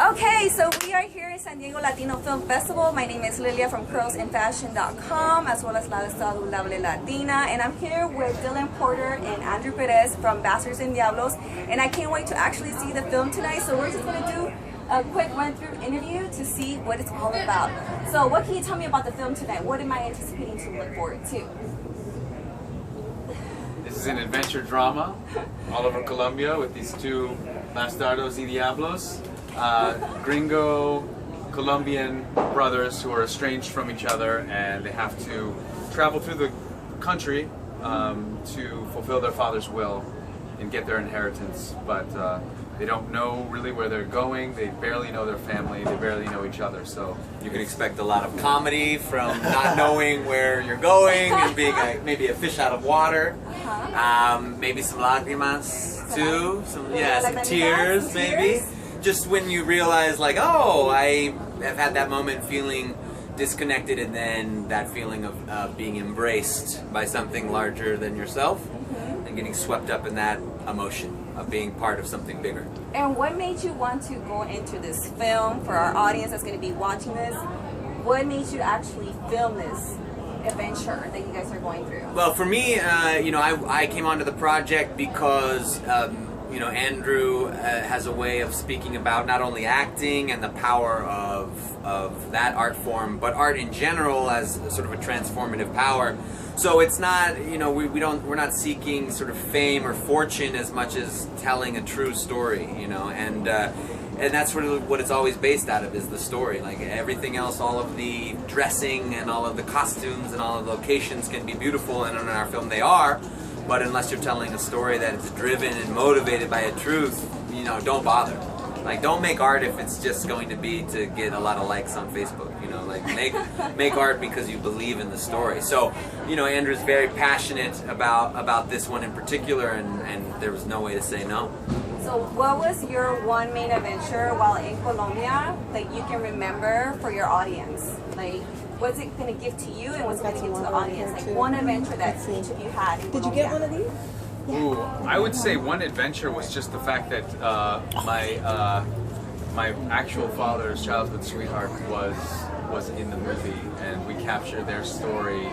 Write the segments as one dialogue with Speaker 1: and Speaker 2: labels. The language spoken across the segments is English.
Speaker 1: Okay, so we are here in San Diego Latino Film Festival. My name is Lilia from curlsandfashion.com, as well as La Saludable Latina, and I'm here with Dylan Porter and Andrew Perez from Bastards and Diablos, and I can't wait to actually see the film tonight. So we're just going to do a quick run-through interview to see what it's all about. So what can you tell me about the film tonight? What am I anticipating to look forward to?
Speaker 2: This is an adventure drama all over Colombia with these two Bastardos y Diablos, gringo Colombian brothers who are estranged from each other, and they have to travel through the country to fulfill their father's will and get their inheritance, but they don't know really where they're going. They barely know their family. They barely know each other. So
Speaker 3: you can expect a lot of comedy from not knowing where you're going and being maybe a fish out of water. Maybe some lágrimas too. Some tears maybe. Just when you realize, like, oh, I have had that moment feeling disconnected, and then that feeling of being embraced by something larger than yourself, and getting swept up in that emotion of being part of something bigger.
Speaker 1: And what made you want to go into this film for our audience that's going to be watching this? What made you actually film this adventure that you guys are going through?
Speaker 3: Well, for me, I came onto the project because Andrew has a way of speaking about not only acting and the power of that art form, but art in general as sort of a transformative power. So it's not, we're not seeking sort of fame or fortune as much as telling a true story, and that's sort of what it's always based out of, is the story. Like everything else, all of the dressing and all of the costumes and all of the locations can be beautiful, and in our film they are. But unless you're telling a story that is driven and motivated by a truth, don't bother. Like, don't make art if it's just going to be to get a lot of likes on Facebook. Make art because you believe in the story. So, Andrew's very passionate about this one in particular, and there was no way to say no.
Speaker 1: So, what was your one main adventure while in Colombia that you can remember for your audience? Like, what's it going to give to you, and what's going to give to the audience? Like one adventure that each of you had in Colombia.
Speaker 4: Did you get one of these?
Speaker 2: Ooh, I would say one adventure was just the fact that my actual father's childhood sweetheart was in the movie, and we captured their story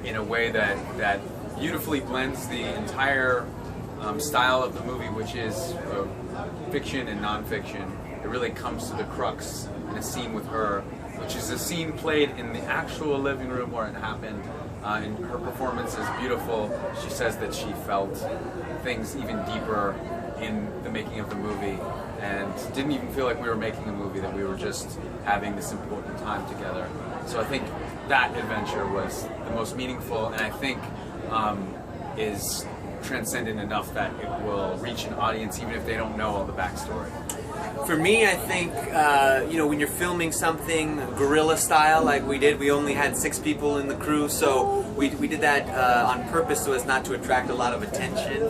Speaker 2: in a way that beautifully blends the entire style of the movie, which is fiction and nonfiction. It really comes to the crux in a scene with her, which is a scene played in the actual living room where it happened. And her performance is beautiful. She says that she felt things even deeper in the making of the movie, and didn't even feel like we were making a movie, that we were just having this important time together. So I think that adventure was the most meaningful, and I think is transcendent enough that it will reach an audience even if they don't know all the backstory.
Speaker 3: For me, I think, when you're filming something guerrilla style like we did, we only had 6 people in the crew, so we did that on purpose so as not to attract a lot of attention.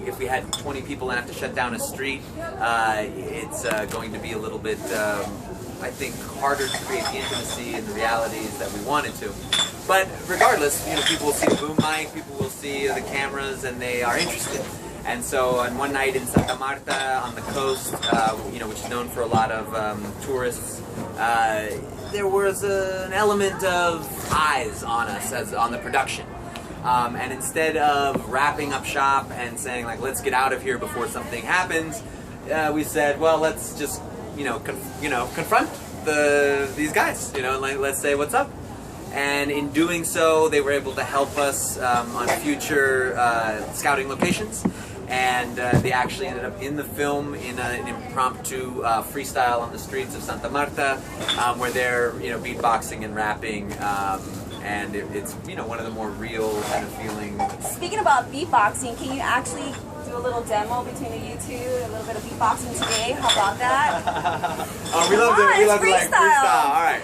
Speaker 3: If we had 20 people and have to shut down a street, it's going to be a little bit, I think, harder to create the intimacy and the realities that we wanted to. But regardless, people will see the boom mic, people will see the cameras, and they are interested. And so on one night in Santa Marta on the coast, which is known for a lot of tourists, there was an element of eyes on us as on the production. And instead of wrapping up shop and saying, like, let's get out of here before something happens, we said, well, let's just, confront these guys, let's say what's up. And in doing so, they were able to help us on future scouting locations. And they actually ended up in the film in an impromptu freestyle on the streets of Santa Marta, where they're beatboxing and rapping, and it's one of the more real kind of feeling.
Speaker 1: Speaking about beatboxing, can you actually do a little demo between you two, a little bit of beatboxing today? How about that?
Speaker 3: We love it.
Speaker 1: Freestyle.
Speaker 3: All right.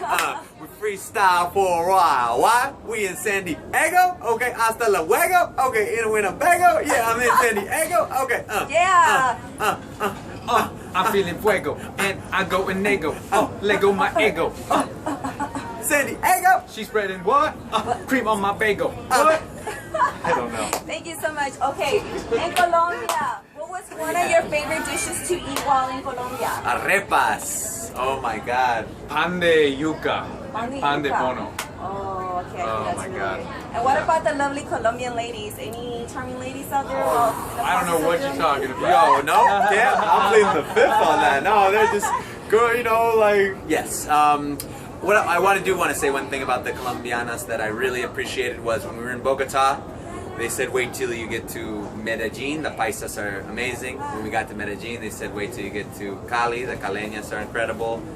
Speaker 3: We freestyle for a while. Why? We in San Diego. Okay, hasta luego. Okay, in Winnebago. Yeah, I'm in San Diego. Okay.
Speaker 2: I'm feeling fuego, and I go and nego. Lego my ego.
Speaker 3: San Diego.
Speaker 2: She's spreading what? Cream on my bagel. What? I don't know.
Speaker 1: Thank you so much. Okay, in Colombia, what was one of your favorite dishes to eat while in Colombia?
Speaker 3: Arepas. Oh my God.
Speaker 2: Pan de yuca. Pan de
Speaker 1: yuca.
Speaker 2: bono.
Speaker 1: Oh, okay.
Speaker 2: Oh
Speaker 1: That's
Speaker 2: my
Speaker 1: really
Speaker 2: God.
Speaker 1: good. And what about the lovely Colombian ladies? Any charming ladies out there?
Speaker 2: I don't know what you're talking about.
Speaker 3: Yo, no, yeah, I'm pleading the fifth on that. No, they're just good, you know, like yes. What I want to say one thing about the Colombianas that I really appreciated was when we were in Bogota. They said wait till you get to Medellin. The paisas are amazing. When we got to Medellin, they said wait till you get to Cali. The caleñas are incredible.